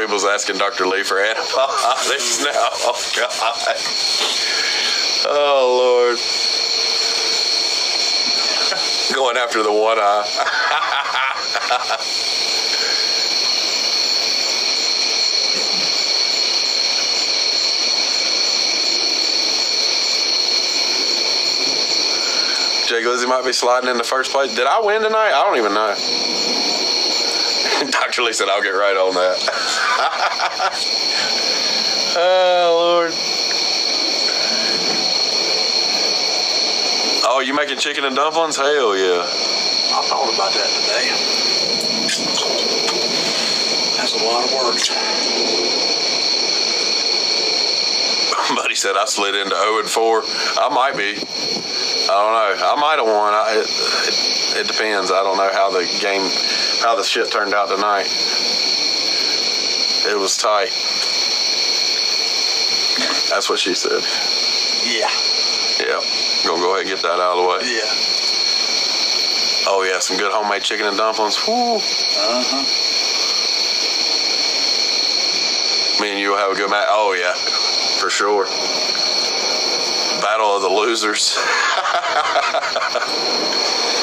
Kimball's asking Dr. Lee for antibiotics now. Oh, God. Oh, Lord. Going after the one eye. Jay Glizzy might be sliding into first place. Did I win tonight? I don't even know. Dr. Lee said I'll get right on that. Oh, Lord. Oh, you making chicken and dumplings? Hell yeah. I thought about that today. That's a lot of work. Buddy said I slid into 0-4. I might be. I don't know. I might have won. It depends. I don't know how the shit turned out tonight. It was tight. That's what she said. Yeah. Yeah. Gonna go ahead and get that out of the way. Yeah. Oh yeah, some good homemade chicken and dumplings. Woo. Uh-huh. Me and you will have a good match. Oh yeah, for sure. Battle of the losers.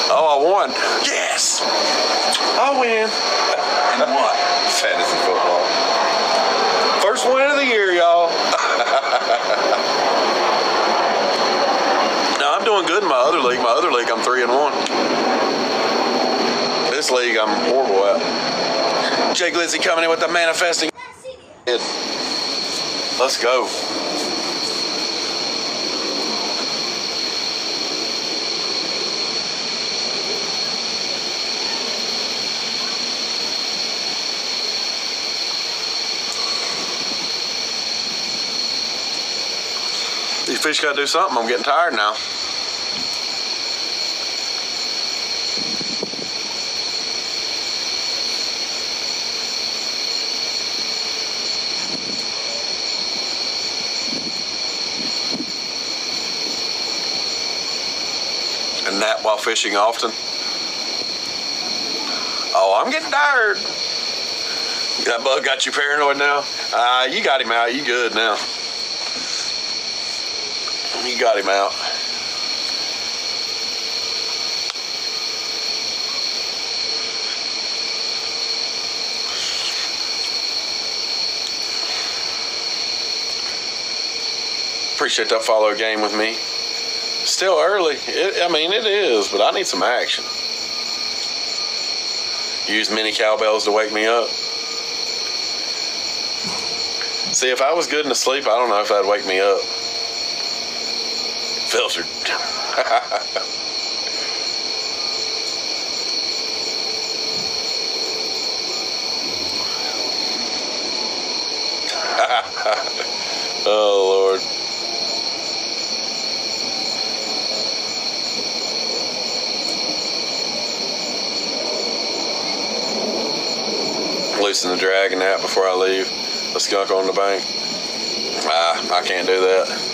Oh, I won. Yes. I win. And what? Fantasy football. First win of the year, y'all. No, I'm doing good in my other league. My other league, I'm 3-1. This league, I'm horrible at. Jay Glizzy coming in with the manifesting. Let's go. These fish gotta do something. I'm getting tired now. And nap while fishing often. Oh, I'm getting tired. That bug got you paranoid now? You got him out. You good now. You got him out. Appreciate that follow game with me. Still early. I mean, it is, but I need some action. Use mini cowbells to wake me up. See, if I was good in the sleep, I don't know if that'd wake me up. Filtered. Oh, Lord. Loosen the drag and that before I leave. The skunk on the bank. I can't do that.